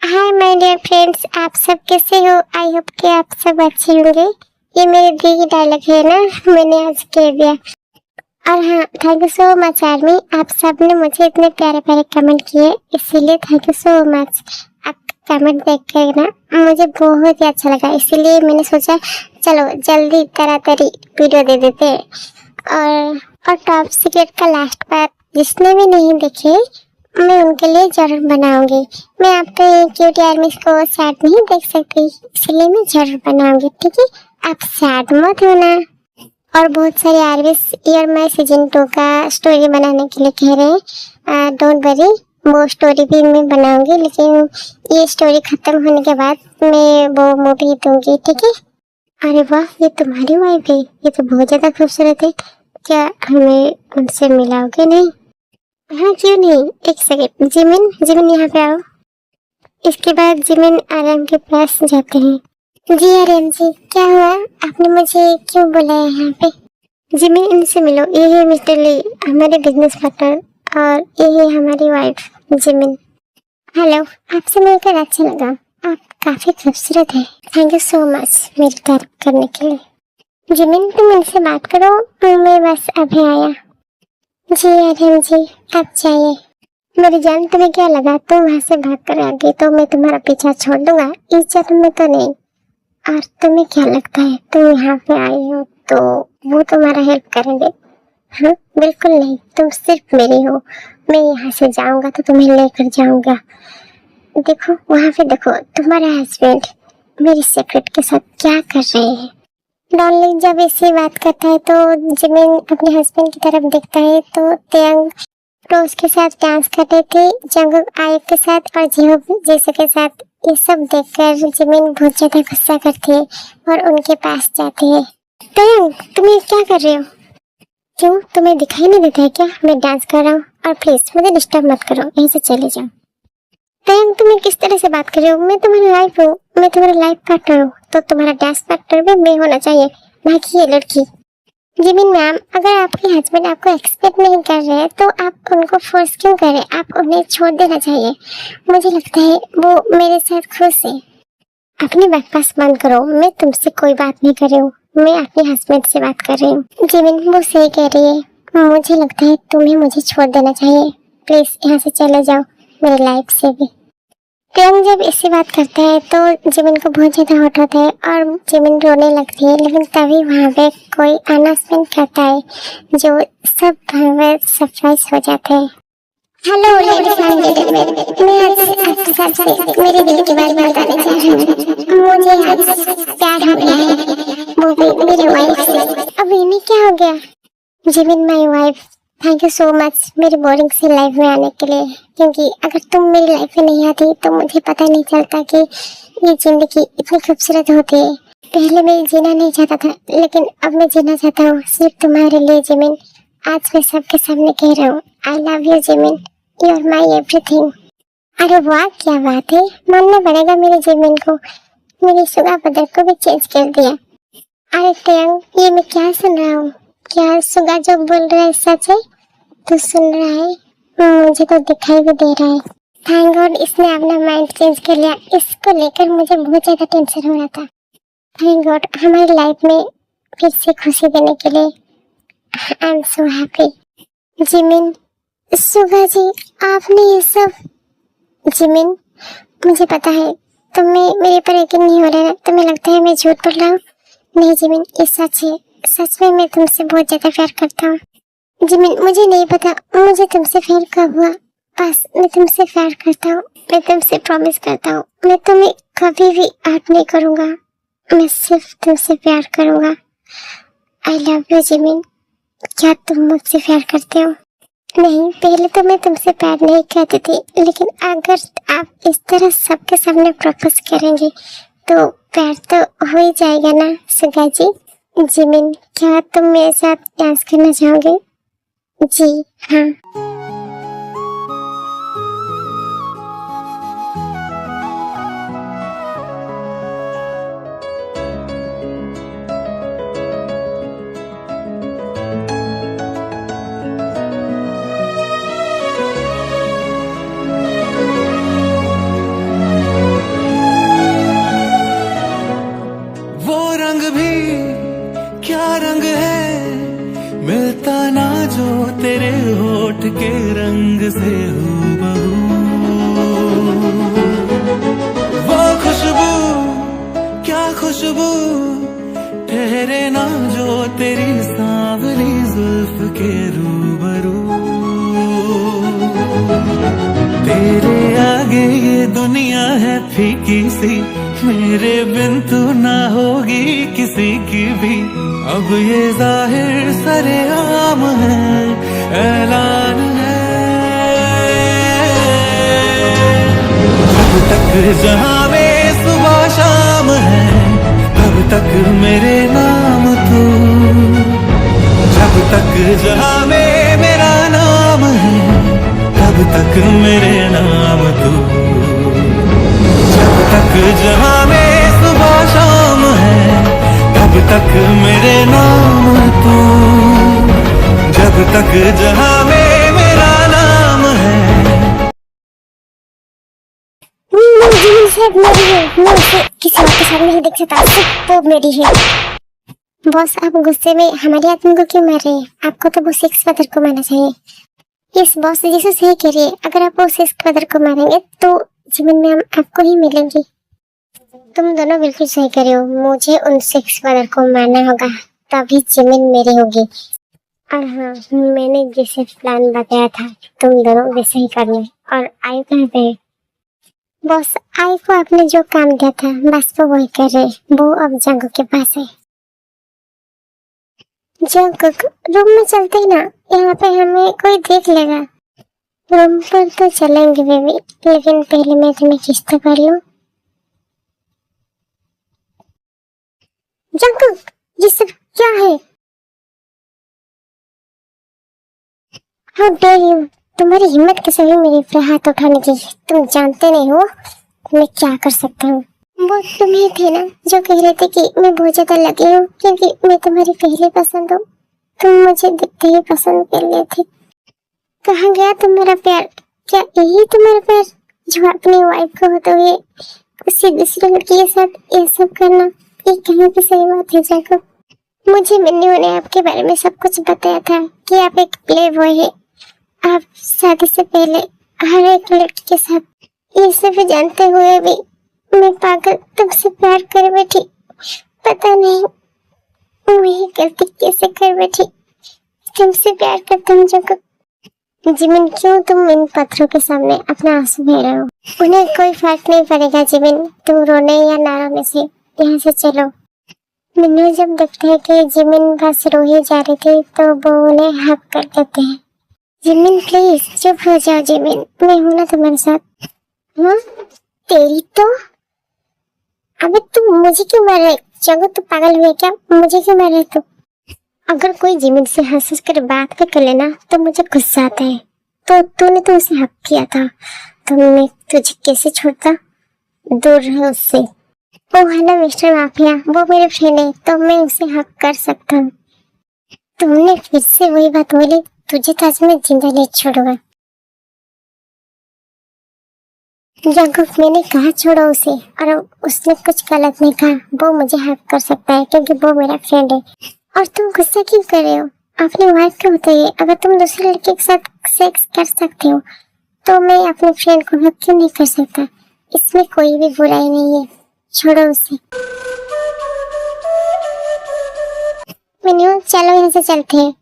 Hi my dear friends, आप सब कैसे हो? आई होप कि आप सब अच्छे होंगे। ये मेरे दी की डायलॉग है ना, मैंने आज कह दिया। और हाँ, thank you so much army, आप सब ने मुझे इतने प्यारे प्यारे कमेंट किए, इसीलिए थैंक यू सो मच। आप कमेंट देख कर ना मुझे बहुत ही अच्छा लगा, इसीलिए मैंने सोचा चलो जल्दी तरातरी वीडियो दे देते। और टॉप सीक्रेट का लास्ट पार्ट जिसने भी नहीं देखे मैं उनके लिए जरूर बनाऊंगी। मैं आपके क्यूट आर्मी को सैड नहीं देख सकती, इसलिए मैं जरूर बनाऊंगी, ठीक है? आप सैड मत होना। और बहुत सारे आर्मीज ईयर में सीजन 2 का स्टोरी बनाने के लिए कह रहे हैं। डोंट वरी, वो स्टोरी भी मैं बनाऊंगी, लेकिन ये स्टोरी खत्म होने के बाद मैं वो मूवी दूंगी, ठीक है? अरे वाह, ये तुम्हारी वाइफ है, ये तो बहुत ज्यादा खूबसूरत है। क्या हमें उनसे मिलाओगे? नहीं? हाँ क्यों नहीं, एक सेकंड। जिमिन जिमिन यहाँ पे आओ। इसके बाद जिमिन आर्यन के पास जाते हैं। जी आर्यन जी, क्या हुआ? आपने मुझे क्यों बुलाया यहाँ पे? जिमिन, इनसे मिलो, ये है मिस्टर ली, हमारे बिजनेस पार्टनर, और ये है हमारी वाइफ जिमिन। हेलो, आपसे मिलकर अच्छा लगा, आप काफी खूबसूरत है। थैंक यू सो मच मेरी तारीफ करने के लिए। जिमिन तुम इनसे बात करो, मैं बस अभी आया। जी आर्यन जी, आप जाइए। मेरी जान, तुम्हें क्या लगा तुम वहाँ से भाग कर आ गई तो मैं तुम्हारा पीछा छोड़ दूंगा? इस जन्म में तो नहीं। और तुम्हें क्या लगता है तुम यहाँ पे आई हो तो वो तुम्हारा हेल्प करेंगे? हाँ बिल्कुल नहीं, तुम सिर्फ मेरी हो। मैं यहाँ से जाऊंगा तो तुम्हें लेकर जाऊंगा। देखो वहाँ पे देखो, तुम्हारा हस्बैंड मेरी सेक्रेट के साथ क्या कर रहे हैं। डॉनली जब ऐसी बात करता है तो जिमिन अपने हस्बैंड की तरफ देखता है तो तेयंग रोज के साथ डांस कर रहे थे, जंगकुक आयुक के साथ और जिहोब जैसे के साथ। ये सब देखकर जिमिन बहुत ज्यादा गुस्सा करती है और उनके पास जाती है। तेयंग, तुम ये क्या कर रहे हो? क्यों, तुम्हें दिखाई नहीं देता है क्या मैं डांस कर रहा हूँ? और प्लीज मुझे डिस्टर्ब मत करो, यहीं से चले जाओ। तेयंग, तुम्हें किस तरह से बात कर रहे हो? मैं तुम्हारी लाइफ हूँ, मैं तुम्हारा लाइफ पार्टनर हूँ, तो तुम्हारा डांस पार्टनर भी मैं होना चाहिए, ना कि ये लड़की। जिमिन मैम, अगर आपके हस्बैंड आपको एक्सपेक्ट नहीं कर रहे तो आप उनको फोर्स क्यों कर रहे? आप उन्हें छोड़ देना चाहिए। मुझे लगता है वो मेरे साथ खुश है। अपनी बकवास बंद करो, मैं तुमसे कोई बात नहीं कर रही हूँ, मैं अपने हस्बैंड से बात कर रही हूँ। जिमिन, वो सही कह रही है, मुझे लगता है तुम्हें मुझे छोड़ देना चाहिए। प्लीज यहाँ से चले जाओ मेरी लाइफ से भी। तेयंग जब ऐसी बात करता है तो जिमिन को बहुत ज्यादा हर्ट होता है और जिमिन रोने लगती है, लेकिन तभी वहाँ पे कोई अनाउंसमेंट करता है जो सब सरप्राइज हो जाते हैं। हेलो लेडीज एंड जेंटलमैन, मैं आज आप सबसे मेरे दिल की बात बताने जा रही हूँ। मुझे आज प्यार हो गया है, वो भी मेरी वाइफ से। अब इन्हें क्या हो गया? Jimin my wife, thank you so much मेरी बोरिंग सी लाइफ में आने के लिए, क्योंकि अगर तुम मेरी लाइफ में नहीं आती तो मुझे पता नहीं चलता कि ये जिंदगी इतनी खूबसूरत होती है। पहले मैं जीना नहीं चाहता था, लेकिन अब मैं जीना चाहता हूँ सिर्फ तुम्हारे लिए जिमिन। आज मैं सबके सामने कह रहा हूँ, I love you Jimin, you are my everything. अरे वाह, क्या बात है, मानना पड़ेगा मेरे जिमिन को, मेरी सुगा बदर को भी चेंज कर दिया। अरे तेयंग, ये मैं क्या सुन रहा हूँ? क्या सुगा जो बोल रहा है सच है? तो सुन रहा है, मुझे तो दिखाई भी दे रहा है। थैंक गॉड इसने अपना माइंड चेंज कर लिया, इसको लेकर मुझे बहुत ज्यादा टेंशन हो रहा था। थैंक गॉड हमारी लाइफ में फिर से खुशी देने के लिए। I am so happy. Jimin, Suga ji, आपने ये सब। जिमिन, मुझे पता है तुम्हें मेरे पर यकीन नहीं हो रहा है, तुम्हें लगता है मैं झूठ बोल रहा हूँ। नहीं जिमिन, ये सच है, सच में मैं तुमसे बहुत ज्यादा प्यार करता हूँ। जिमिन, मुझे नहीं पता मुझे तुमसे प्यार कब हुआ, बस मैं तुमसे प्यार करता हूँ। मैं तुमसे प्रॉमिस करता हूँ, मैं तुम्हें कभी भी हर्ट नहीं करूँगा, मैं सिर्फ तुमसे प्यार करूँगा। आई लव यू जिमिन। क्या तुम मुझसे प्यार करते हो? नहीं, पहले तो मैं तुमसे प्यार नहीं करती थी, लेकिन अगर आप इस तरह सबके सामने प्रपोज करेंगे तो प्यार तो हो ही जाएगा ना सुगा जी। जिमिन, क्या तुम मेरे साथ डांस करना चाहोगे? जी हाँ। लगे ये दुनिया है फीकी सी, मेरे बिन तू ना होगी किसी की भी। अब ये जाहिर सरेआम है, ऐलान है, जब तक जहां में सुबह शाम है, तब तक मेरे नाम तू, जब तक जहां में मेरा नाम है, तब तक मेरे नाम तू, जब तक जहां में सुबह शाम है, तब तक मेरे नाम तू, जब तक जहां में मेरा नाम है। शायद मेरी है, मैं उसे किसी और के साथ नहीं देख सकता, सिर्फ वो मेरी है। बॉस आप गुस्से में हमारे आदमी को क्यों मार रहे हैं? आपको तो वो सिक्स ब्रदर को मारना चाहिए। यस बॉस जैसे सही कह रही है, अगर आप वो सिक्स ब्रदर को मारेंगे तो जीवन में हम आपको ही मिलेंगे। तुम दोनों बिल्कुल सही कर रहे हो, मुझे उन सिक्स ब्रदर को मारना होगा, तभी जमीन मेरी होगी। और हाँ, मैंने जैसे प्लान बताया था तुम दोनों वैसे ही करना। और आयु कहाँ पे है? बॉस आई को आपने जो काम दिया था बस वो वही कर रहे, वो अब जंगू के पास है। जंगू रूम में चलते ही ना, यहाँ पे हमें कोई देख लेगा। रूम पर तो चलेंगे बेबी, लेकिन पहले मैं तुम्हें किस तो कर लूं। जंगू ये सब क्या है? हाउ डेयर यू, तुम्हारी हिम्मत कैसे हुई मेरे ऊपर हाथ उठाने की? तुम जानते नहीं हो मैं क्या कर सकता हूँ। वो तुम ही थे ना जो कह रहे थे कि मैं बहुत ज्यादा लगी हूँ क्योंकि मैं तुम्हारी पहली पसंद हूँ। तुम मुझे दिखते ही पसंद कर लिए थे। कहाँ गया तुम्हारा प्यार? क्या यही तुम्हारा प्यार जो अपनी वाइफ को होते हुए किसी दूसरे लड़की के साथ ये सब करना, ये कहीं की सही बात है जाको? मुझे मिन्नू ने आपके बारे में सब कुछ बताया था कि आप एक प्ले बॉय है। आप शादी से पहले हर एक लड़की के साथ, ये सब जानते हुए भी मैं पागल तुमसे प्यार कर बैठी। पता नहीं वही गलती कैसे कर बैठी। तुमसे प्यार करता हूँ जब जिमिन, क्यों तुम इन पत्थरों के सामने अपना आंसू बह रहे हो? उन्हें कोई फर्क नहीं पड़ेगा जिमिन, तुम रोने या ना रोने से। यहाँ से चलो। मिन्नू जब देखते हैं कि जिमिन बस रो ही जा रही थी तो वो उन्हें हक कर देते हैं। जिमिन प्लीज चुप हो जाओ जिमिन, मैं हूं ना तुम्हारे साथ। हाँ तेरी तो, अबे तुम मुझे क्यों मार रहे? जंगू तू पागल हुए क्या? मुझे क्यों मार रहे तू? अगर कोई जिमिन से हंस कर बात कर लेना तो मुझे गुस्सा आता है। तो तूने तो उसे हक किया था, तो मैं तुझे कैसे छोड़ता? दूर रहो उससे। ओ हेलो मिस्टर माफिया, वो मेरे फ्रेंड है तो मैं उसे हक कर सकता हूँ। तुमने फिर से वही बात बोली, तुझे तो आज मैं जिंदा नहीं छोड़ूंगा। जंगुक मैंने कहा छोड़ो उसे, और उसने कुछ गलत नहीं कहा। वो मुझे हेल्प कर सकता है क्योंकि वो मेरा फ्रेंड है। और तुम गुस्सा क्यों कर रहे हो? अपनी वाइफ को बताइए, अगर तुम दूसरे लड़के के साथ सेक्स कर सकते हो तो मैं अपने फ्रेंड को हेल्प क्यों नहीं कर सकता? इसमें कोई भी बुराई नहीं है, छोड़ो उसे। मिन्नू चलो यहाँ से चलते हैं।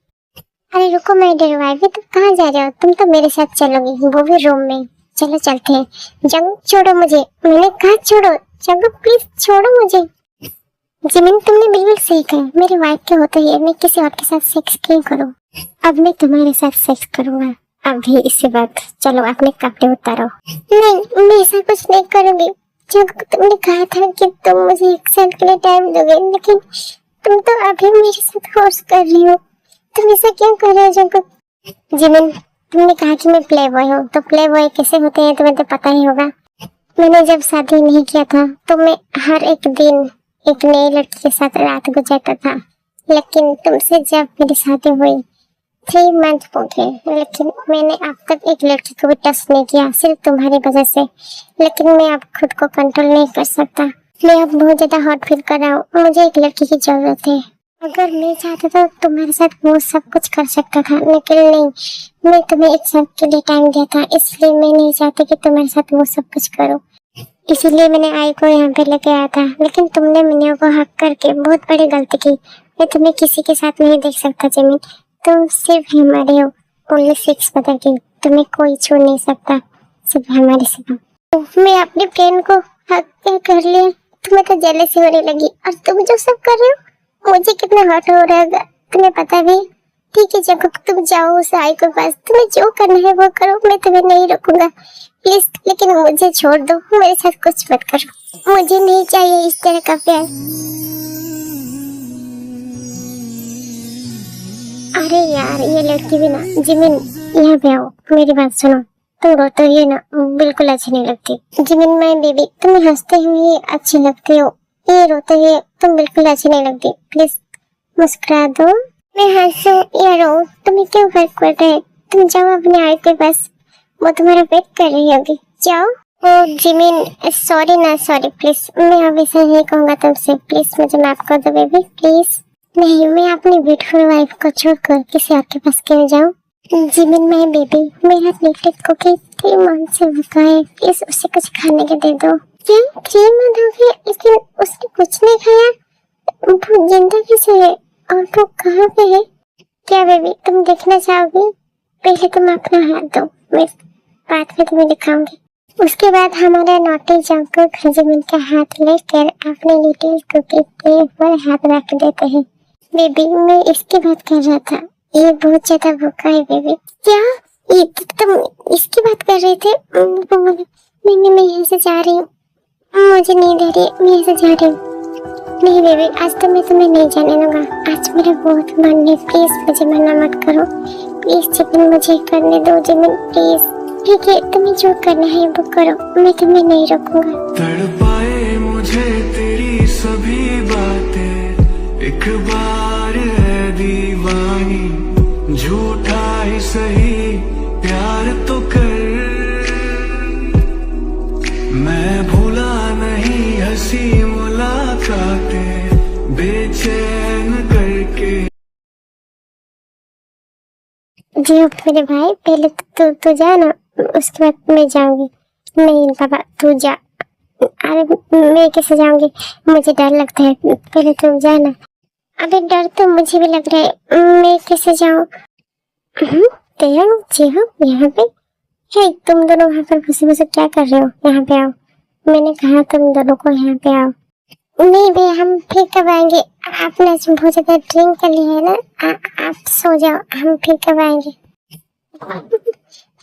अरे रुको मेरी डियर वाइफ, तुम कहाँ जा रहे हो? तुम तो मेरे साथ चलोगी, वो भी रूम में। चलो चलते हैं। जंगू छोड़ो मुझे, मैंने कहा छोड़ो। जंगू प्लीज छोड़ो मुझे। जिमिन तुमने बिल्कुल सही कहा, मेरी वाइफ के होते ही मैं किसी और के साथ सेक्स क्यों करूं? अब मैं तुम्हारे साथ सेक्स करूंगा अभी इसी वक्त। चलो अपने कपड़े उतारो। नहीं मैं ऐसा कुछ नहीं करूंगी। जंगू तुमने कहा था कि तुम मुझे 1 साल के लिए टाइम दोगे, लेकिन तुम तो अभी मेरे साथ फोर्स कर रही हो। तुम ऐसा क्यों कर रहे हो जंगू? जिमिन तुमने कहा कि मैं प्ले बॉय हूँ, तो प्ले बॉय कैसे होते हैं तुम्हें तो पता ही होगा। मैंने जब शादी नहीं किया था तो मैं हर एक दिन एक नई लड़की के साथ रात गुजारता था, लेकिन तुमसे जब मेरी शादी हुई 3 मंथ हो गए, लेकिन मैंने अब तक एक लड़की को भी टच नहीं किया, सिर्फ तुम्हारी वजह से। लेकिन मैं अब खुद को कंट्रोल नहीं कर सकता। मैं अब बहुत ज्यादा हॉट फील कर रहा हूँ, मुझे एक लड़की की जरूरत है। अगर मैं चाहता तो तुम्हारे साथ वो सब कुछ कर सकता था, लेकिन नहीं। मैं तुम्हें 1 साल के लिए टाइम दिया था, इसलिए मैं नहीं चाहती कि तुम्हारे साथ वो सब कुछ करो। इसीलिए मैंने आई को यहाँ पे लेके आया था, लेकिन तुमने मिन्नू को हक करके बहुत बड़ी गलती की। मैं तुम्हें किसी के साथ नहीं देख सकता जिमिन, तुम सिर्फ हमारे हो। ओनली 6 ब्रदर की, तुम्हें कोई छू नहीं सकता, सिर्फ हमारे सिवा। मैं अपने फ्रेंड को हक कर लिया, तुम्हें तो जेलसी होने लगी। और तुम जो सब कर रहे हो मुझे कितना हर्ट हो रहा है तुम्हें पता भी। ठीक है जंकुक, तुम जाओ उस आई के पास, तुम्हें जो करना है वो करो, मैं तुम्हें नहीं रोकूंगा प्लीज, लेकिन मुझे छोड़ दो, मेरे साथ कुछ मत करो, मुझे नहीं चाहिए इस तरह का प्यार। अरे यार ये लड़की भी ना, जिमिन यहाँ पे आओ, मेरी बात सुनो, तुम रोते हुए ना बिल्कुल अच्छी नहीं लगती। जिमिन माय बेबी, तुम हंसते हुए अच्छी लगती हो, ये रोते हुए तुम बिल्कुल अच्छी नहीं लगती, प्लीज मुस्कुरा दो। मैं हंसूं या रोऊं तुम्हें क्यों फर्क पड़ता है, तुम जाओ अपने आई के पास, वो तुम्हारा वेट कर रही होगी, जाओ। ओ जिमिन सॉरी ना, सॉरी प्लीज, मैं अब ऐसा नहीं कहूँगा तुमसे, प्लीज मुझे माफ कर दो बेबी प्लीज। नहीं, मैं अपनी ब्यूटीफुल वाइफ को छोड़कर किसी और के पास क्यों जाऊं। जिमिन माय बेबी, मेरा लिटिल कुकी 3 मंथ से भूखा है, प्लीज उसे कुछ खाने के दे दो। क्या 3 मंथ हो गए लेकिन उसने कुछ नहीं खाया, वो जिंदा कैसे है और वो कहाँ पे है। क्या बेबी तुम देखना चाहोगी, पहले तुम अपना हाथ दो, मैं बाद में तुम्हें दिखाऊंगी। उसके बाद हमारा नोटी जंकुक जिमिन का हाथ लेकर अपने लिटिल कुकी के ऊपर हाथ रख देते हैं। बेबी मैं इसकी बात कर रहा था, ये बहुत ज्यादा भूखा है बेबी। क्या ये तुम इसकी बात कर रहे थे। मैं यहाँ से जा रही हूँ, मुझे नींद आ रही है, मैं यहाँ से जा रही हूँ। नहीं बेबी आज तो मैं तुम्हें नहीं जाने दूंगा, आज मेरा बहुत मन है, प्लीज मुझे मना मत करो, प्लीज जिमिन मुझे करने दो जिमिन प्लीज। ठीक है तुम्हें जो करना है वो करो, मैं तुम्हें नहीं रोकूंगा। तड़पाए मुझे तेरी सभी बातें, एक बार है दीवानी, झूठा ही सही प्यार तो कर, मैं भूला नहीं हंसी मुलाकातें बेचैन करके। जी मेरे भाई, पहले तू जा ना, उसके बाद मैं जाऊंगी। नहीं पापा तू जा। अरे मैं कैसे जाऊंगी, मुझे डर लगता है, पहले तुम जा ना। अबे डर तो मुझे भी लग रहा है, मैं कैसे जाऊं। जी हाँ यहाँ पे। हे तुम दोनों वहाँ पर घुसे घुसे क्या कर रहे हो, यहाँ पे आओ, मैंने कहा तुम दोनों को यहाँ पे आओ। नहीं भैया हम फिर कब आएंगे, आपने बहुत ज्यादा ड्रिंक कर लिया है ना, आप सो जाओ, हम फिर कब आएंगे।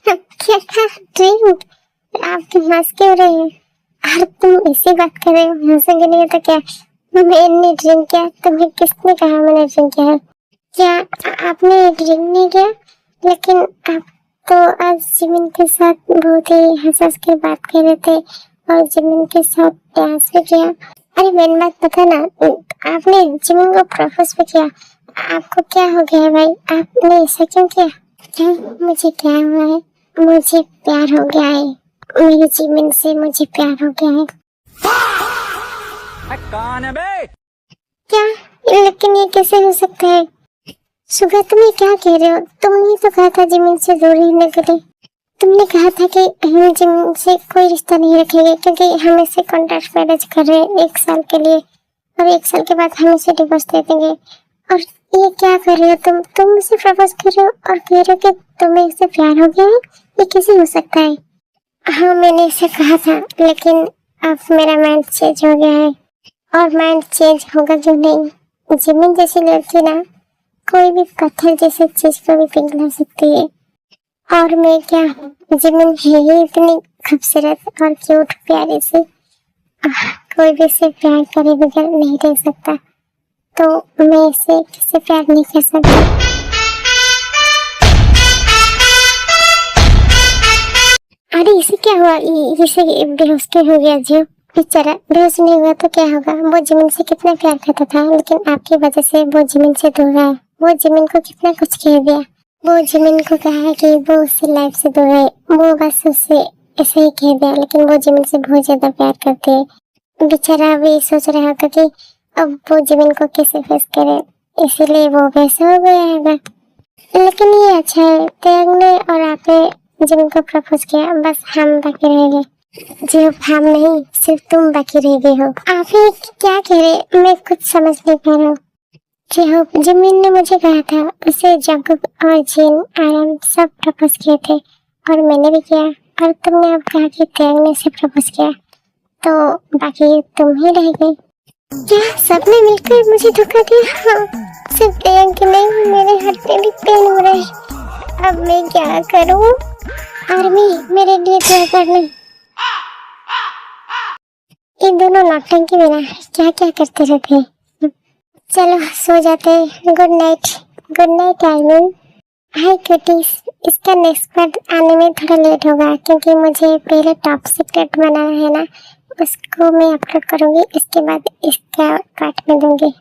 क्या था ड्रिंक, आप हंस क्यों रहे हैं। और तुम ऐसी बात कर रहे हो, हंसेंगे नहीं तो क्या, मैंने ड्रिंक किया, तुम्हें किसने कहा मैंने ड्रिंक किया है। क्या आपने ड्रिंक नहीं किया, लेकिन आप तो आज जिमिन के साथ बहुत ही हंस के बात कर रहे थे और जिमिन के साथ डांस भी किया। अरे मेन बात पता ना, आपने जिमिन को प्रपोज भी किया, आपको क्या हो गया है भाई, आपने ऐसा क्यों किया। क्या मुझे क्या हुआ है, मुझे प्यार हो गया है, मेरे जिमिन से मुझे प्यार हो गया है। कौन है बे? क्या, लेकिन ये कैसे हो सकता है। सुबह तुम ये क्या कह रहे हो, तुमने तो कहा था जिमिन से दूर रहने के लिए, तुमने कहा था कि हम जिमिन से कोई रिश्ता नहीं रखेंगे क्योंकि हम इसे कॉन्ट्रैक्ट मैरिज कर रहे हैं 1 साल के लिए, और 1 साल के बाद हम इसे डिवोर्स दे देंगे। और ये क्या कर रहे हो तुम मुझे प्रपोज कर रहे हो और कह रहे हो कि तुम्हें इससे प्यार हो गया है, ये कैसे हो सकता है। हाँ मैंने इसे कहा था, लेकिन अब मेरा माइंड चेंज हो गया है, और माइंड चेंज होगा क्यों नहीं। जिमिन जैसी लड़की ना कोई भी पत्थर जैसे चीज को भी पिघला सकती है, और मैं क्या, जिमिन है ही इतनी खूबसूरत और क्यूट प्यारी सी, कोई भी इसे प्यार करे बगैर नहीं रह सकता, तो मैं इसे किसी प्यार नहीं कर सकती। अरे इसे क्या हुआ, इसे बेहोश क्यों हो गया जी, बेचारा बेहोश नहीं हुआ तो क्या होगा, वो जिमिन से कितना प्यार करता था, लेकिन आपकी वजह से वो जिमिन से दूर है। वो जिमिन को कितना कुछ कह दिया, वो जिमिन को कहा कि वो उससे लाइफ से दूर है, वो बस उससे ऐसे ही कह दिया, लेकिन वो जिमिन से बहुत ज्यादा प्यार करते है। बेचारा अभी सोच रहा होगा कि अब वो जिमिन को कैसे फेस करे, इसीलिए वो वैसा हो गया है। लेकिन ये अच्छा है, त्याग ने और आपने जिमिन को प्रपोज किया, बस हम बाकी रह गए। जी हम नहीं, सिर्फ तुम बाकी रह गए हो। आप ये क्या कह रहे, मैं कुछ समझ नहीं पा रहा हूँ। जी हाँ, जिमिन ने मुझे कहा था उसे जंकुक और जिन आरएम सब प्रपोज किए थे, और मैंने भी किया, और तुमने अब कहा कि त्यागने से प्रपोज किया, तो बाकी तुम ही रह गई। क्या सबने मिलकर मुझे धोखा दिया? हाँ, सिर्फ त्याग के नहीं, मेरे हाथ में भी पेन हो रहा है। अब मैं क्या करूं? आर्मी, मेरे लिए दुआ करना। इन दोनों नौटंकी बिना क्या क्या करते रहते हैं। चलो सो जाते हैं। Good night. Good night army. Hi cuties, इसका नेक्स्ट पार्ट आने में थोड़ा लेट होगा क्योंकि मुझे पहले टॉप सीक्रेट बनाना है ना, उसको मैं अपलोड करूंगी, इसके बाद इसका पार्ट में दूंगी।